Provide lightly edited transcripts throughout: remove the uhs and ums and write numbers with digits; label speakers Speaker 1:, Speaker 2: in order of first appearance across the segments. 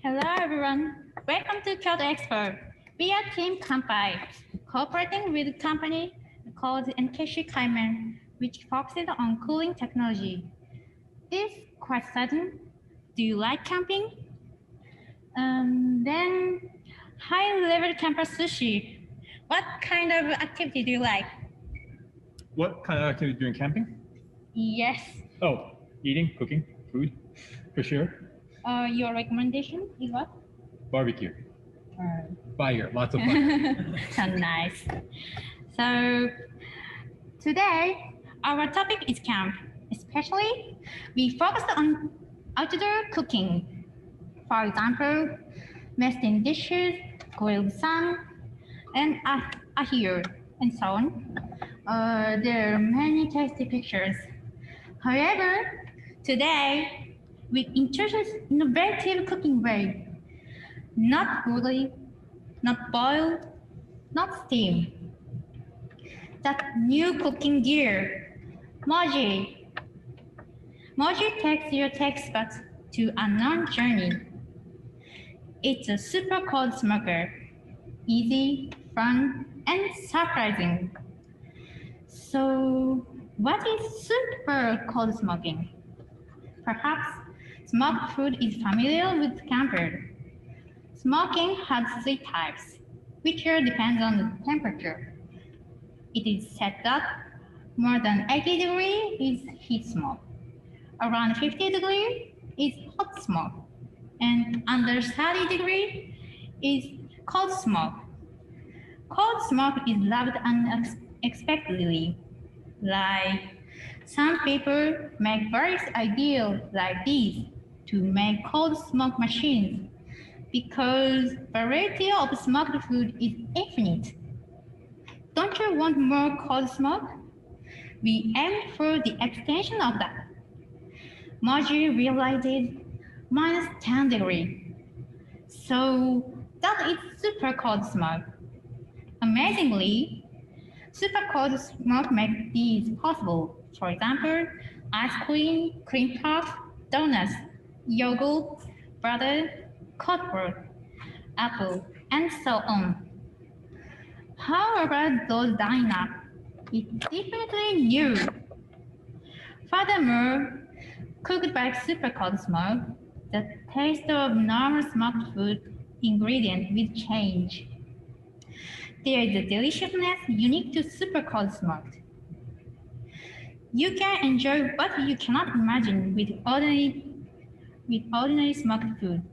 Speaker 1: Hello everyone, welcome to Kyoto Expo. We are Team Kampai, cooperating with a company called KAIMEN, which focuses on cooling technology. This is quite sudden. Do you like camping? Then high-level camper sushi. What kind of activity do you like?
Speaker 2: What kind of activity during camping?
Speaker 1: Yes.
Speaker 2: Oh, eating, cooking, food, for sure.
Speaker 1: Your recommendation is what?
Speaker 2: Barbecue. Fire, lots of fire.
Speaker 1: So nice. So today, our topic is camp. Especially, we focused on outdoor cooking. For example, nesting dishes, grilled sun, and ahiyo, and so on. There are many tasty pictures. However, today, we introduce innovative cooking way. Not grilling, not boil, not steam. That new cooking gear, Mogii. Mogii takes your taste buds to a unknown journey. It's a super cold smoker, easy, fun, and surprising. So, what is super cold smoking? Perhaps smoked food is familiar with camper. Smoking has 3 types, which depends on the temperature. It is set up more than 80 degrees is heat smoke. Around 50 degrees is hot smoke. And under 30 degrees is cold smoke. Cold smoke is loved unexpectedly. Like some people make various ideas like these to make cold smoke machines because variety of smoked food is infinite. Don't you want more cold smoke? We aim for the extension of that. Mogii realizes minus 10 degrees. So that is super cold smoke. Amazingly, super cold smoke makes these possible. For example, ice cream, cream puff, donuts, yogurt, butter, custard, apple, and so on. However, those lineup is definitely new. Furthermore, cooked by super cold smoke, the taste of normal smoked food ingredient will change. There is a deliciousness unique to super cold smoked. You can enjoy what you cannot imagine with ordinary smoked food.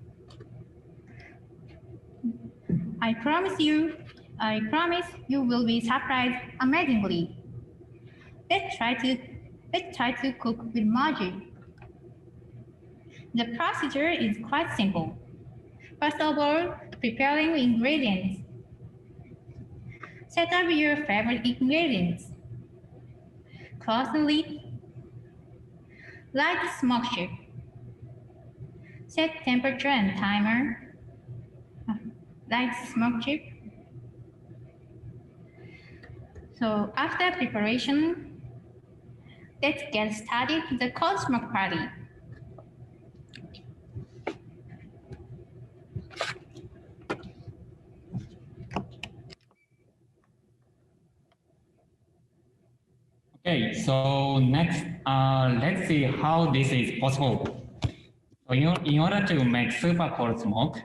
Speaker 1: I promise you will be surprised amazingly. Let's try to cook with Mogii. The procedure is quite simple. First of all, preparing the ingredients. Set up your favorite ingredients. Close the lid. Light the smoke chip. Set temperature and timer. Light the smoke chip. So after preparation, let's get started with the cold smoke party.
Speaker 3: Okay, so next, let's see how this is possible. So in order to make super cold smoke,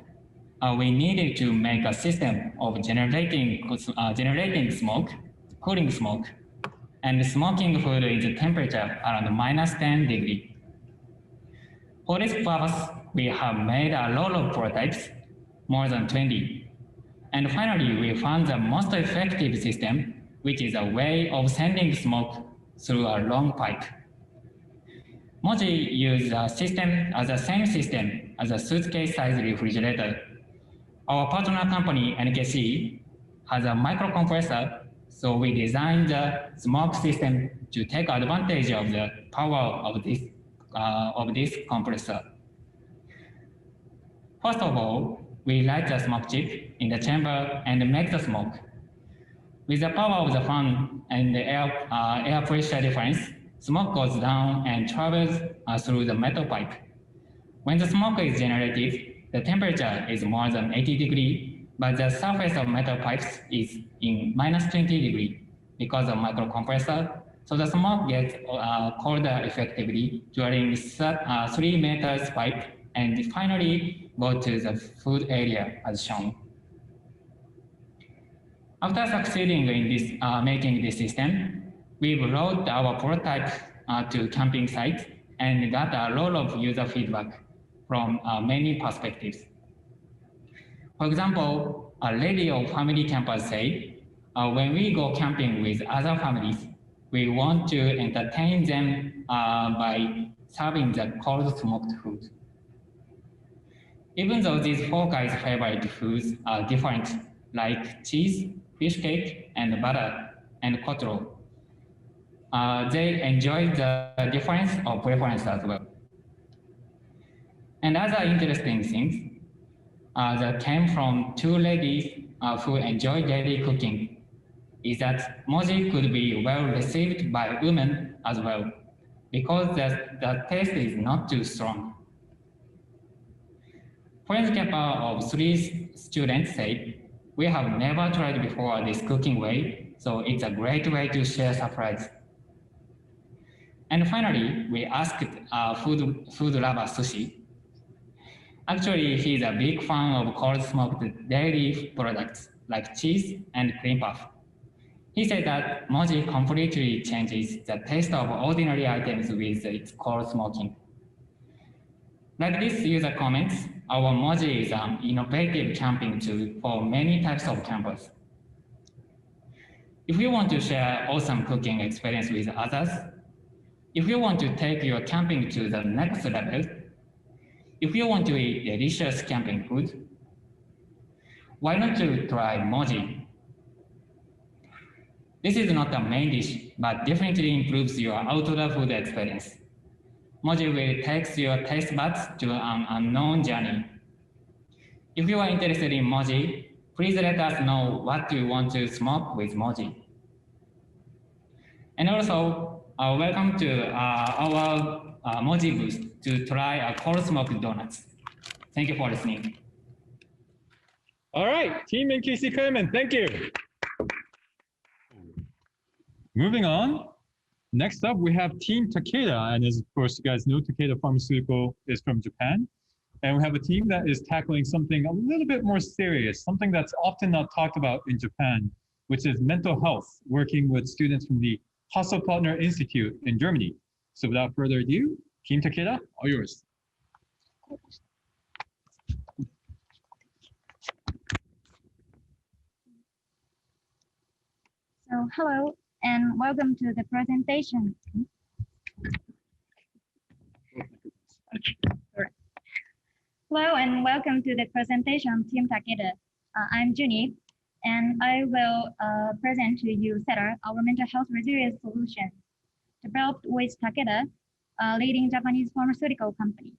Speaker 3: we needed to make a system of generating smoke, cooling smoke, and smoking food is a temperature around minus 10 degrees. For this purpose, we have made a lot of prototypes, more than 20. And finally, we found the most effective system, which is a way of sending smoke through a long pipe. Mogii uses the same system as a suitcase-sized refrigerator. Our partner company, NKC, has a microcompressor, so we designed the smoke system to take advantage of the power of this compressor. First of all, we light the smoke chip in the chamber and make the smoke. With the power of the fan and the air pressure difference, smoke goes down and travels through the metal pipe. When the smoke is generated, the temperature is more than 80 degrees, but the surface of metal pipes is in minus 20 degrees because of microcompressor. So the smoke gets colder effectively during 3 meters pipe and finally go to the food area as shown. After succeeding in this, making this system, we brought our prototype to camping sites and got a lot of user feedback from many perspectives. For example, a lady of family campers said, when we go camping with other families, we want to entertain them by serving the cold smoked food. Even though these 4 guys' favorite foods are different, like cheese, fish cake, and butter, and kotro, they enjoy the difference of preference as well. And other interesting things that came from 2 ladies who enjoy daily cooking is that Mogii could be well received by women as well, because the taste is not too strong. Foreign camper of 3 students said, we have never tried before this cooking way, so it's a great way to share surprise. And finally, we asked food lover Sushi. Actually, he's a big fan of cold smoked dairy products like cheese and cream puff. He said that Mogii completely changes the taste of ordinary items with its cold smoking. Like this user comments, our Mogii is an innovative camping tool for many types of campers. If you want to share awesome cooking experience with others, if you want to take your camping to the next level, if you want to eat delicious camping food, why not you try Mogii? This is not a main dish, but definitely improves your outdoor food experience. Mogii will take your taste buds to an unknown journey. If you are interested in Mogii, please let us know what you want to smoke with Mogii. And also, welcome to our Mogii booth to try a cold smoked donuts. Thank you for listening.
Speaker 2: All right, Team NKC KAIMEN, thank you. Moving on. Next up, we have Team Takeda, and as of course you guys know, Takeda Pharmaceutical is from Japan. And we have a team that is tackling something a little bit more serious, something that's often not talked about in Japan, which is mental health, working with students from the Hasso Plattner Institute in Germany. So without further ado, Team Takeda, all yours.
Speaker 4: So hello and welcome to the presentation. Hello and welcome to the presentation of Team Takeda. I'm Junie, and I will present to you Sela, our mental health resilience solution, developed with Takeda, a leading Japanese pharmaceutical company.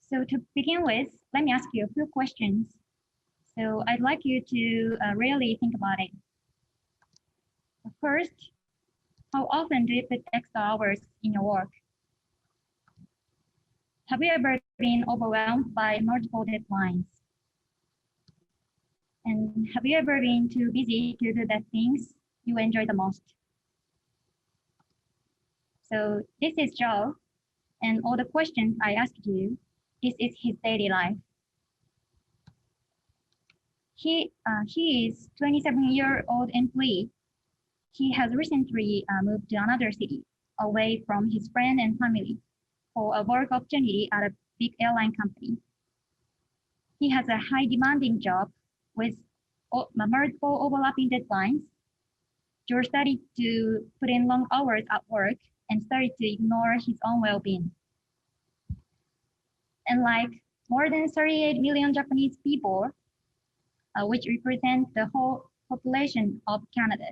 Speaker 4: So to begin with, let me ask you a few questions. So I'd like you to really think about it. First, how often do you put extra hours in your work? Have you ever been overwhelmed by multiple deadlines? And have you ever been too busy to do the things you enjoy the most? So this is Joe, and all the questions I asked you, this is his daily life. He is 27-year-old employee. He has recently moved to another city, away from his friend and family, for a work opportunity at a big airline company. He has a high demanding job with multiple overlapping deadlines. Joe started to put in long hours at work and started to ignore his own well-being. And like more than 38 million Japanese people, which represent the whole population of Canada,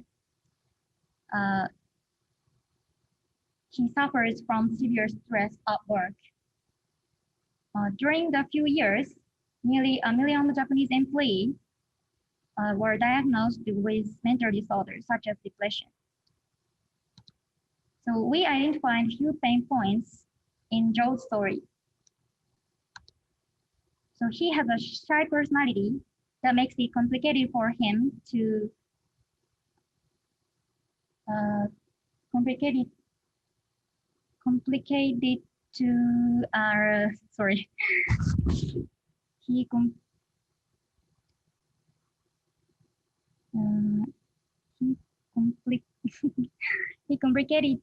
Speaker 4: he suffers from severe stress at work. During the few years, nearly 1 million Japanese employees were diagnosed with mental disorders such as depression. So we identified few pain points in Joe's story. So he has a shy personality that makes it complicated for him to complicated to sorry. he com he compli he complicated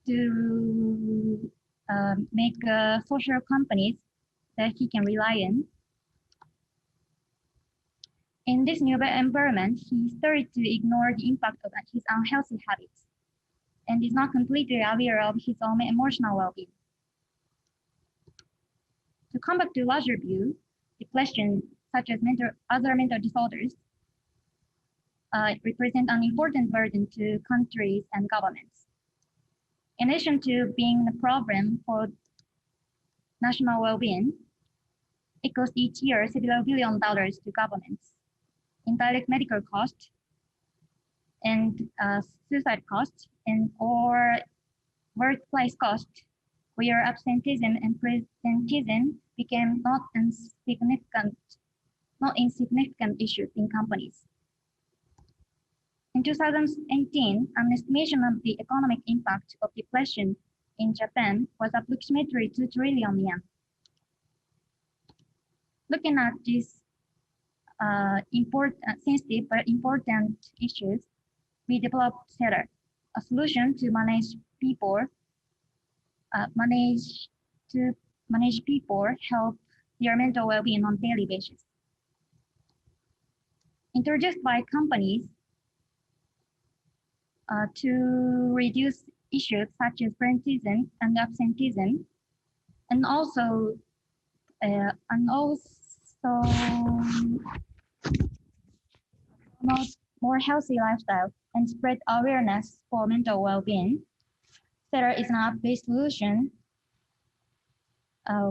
Speaker 4: to make social companies that he can rely on. In this new environment, he started to ignore the impact of his unhealthy habits and is not completely aware of his own emotional well-being. To come back to larger view, depression, such as other mental disorders, represent an important burden to countries and governments. In addition to being a problem for national well-being, it costs each year several $billion to governments in direct medical costs and suicide costs or workplace costs, where absenteeism and presenteeism became not insignificant issues in companies. In 2018, an estimation of the economic impact of depression in Japan was approximately 2 trillion yen. Looking at these sensitive but important issues, we developed Sela, a solution to manage people help their mental well-being on a daily basis. Introduced by companies to reduce issues such as presenteeism and absenteeism, and also promote more healthy lifestyle and spread awareness for mental well-being. Sela is an app-based solution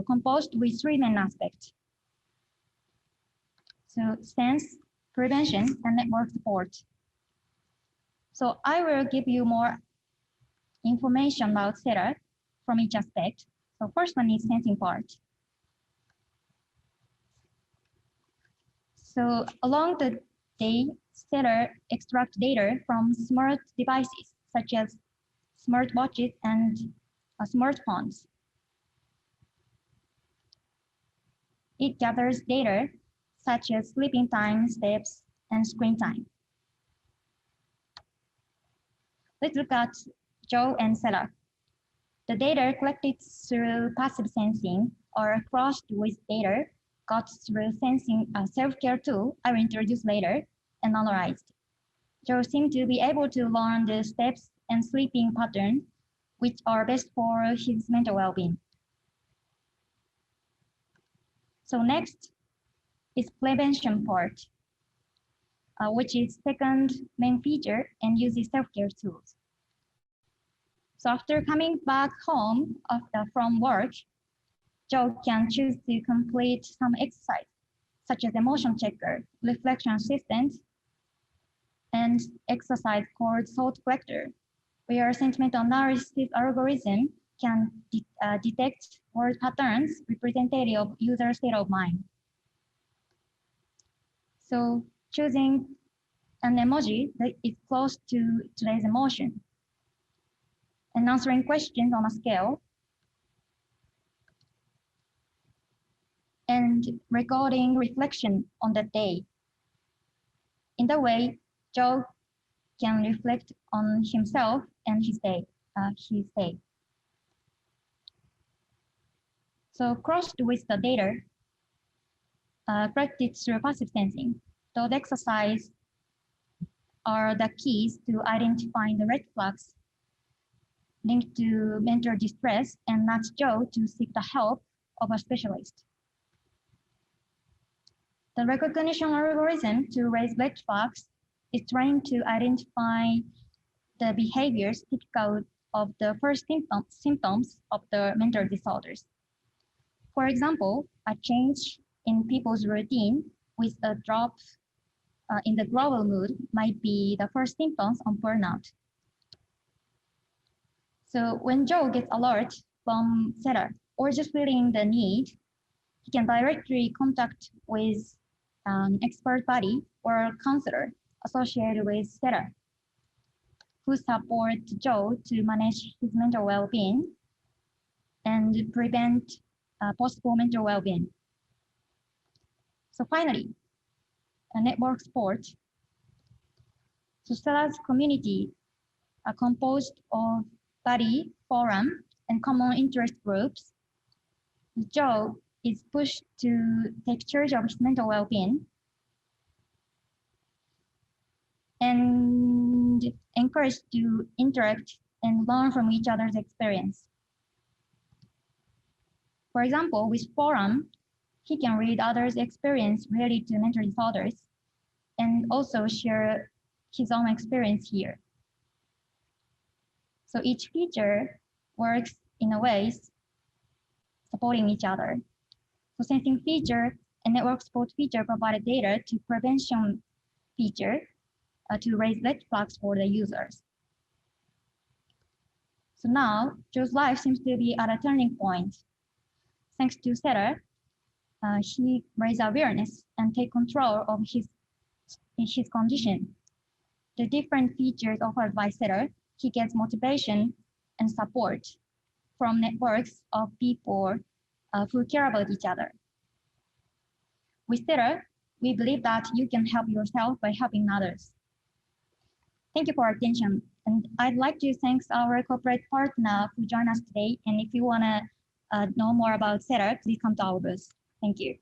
Speaker 4: composed with 3 main aspects. So sense, prevention, and network support. So I will give you more information about Sela from each aspect. So first one is sensing part. So along the day, Sela extracts data from smart devices such as smartwatches and smartphones. It gathers data such as sleeping time, steps, and screen time. Let's look at Joe and Sela. The data collected through passive sensing or crossed with data got through sensing a self-care tool I will introduce later and analyzed. Joe seemed to be able to learn the steps and sleeping patterns which are best for his mental well-being. So next is prevention part, which is second main feature and uses self-care tools. So after coming back home from work, Joe can choose to complete some exercise, such as emotion checker, reflection assistant, and exercise called thought collector, where sentimental analysis algorithm can detect word patterns representative of user state of mind. So choosing an emoji that is close to today's emotion and answering questions on a scale and recording reflection on the day. In that way, Joe can reflect on himself and his day. So crossed with the data collected through passive sensing, those exercises are the keys to identifying the red flags linked to mental distress and nudge Joe to seek the help of a specialist. The recognition algorithm to raise red flags is trained to identify the behaviors typical of the first symptoms of the mental disorders. For example, a change in people's routine with a drop in the global mood might be the first symptoms of burnout. So when Joe gets alert from Sela or just feeling the need, he can directly contact with an expert body or counselor associated with Sela, who support Joe to manage his mental well-being and prevent possible mental well-being. So finally, a network sport. So Sela's community are composed of buddy, forum, and common interest groups. Joe is pushed to take charge of his mental well-being and encouraged to interact and learn from each other's experience. For example, with forum, he can read others' experience related to mental disorders and also share his own experience here. So each feature works in a ways supporting each other. So sensing feature and network support feature provided data to prevention feature to raise red flags for the users. So now Joe's life seems to be at a turning point. Thanks to Sela, he raised awareness and take control of his condition. The different features offered by Sela, he gets motivation and support from networks of people who care about each other. With Sela, we believe that you can help yourself by helping others. Thank you for your attention. And I'd like to thank our corporate partner who joined us today. And if you want to know more about Sela, please come to our booth. Thank you.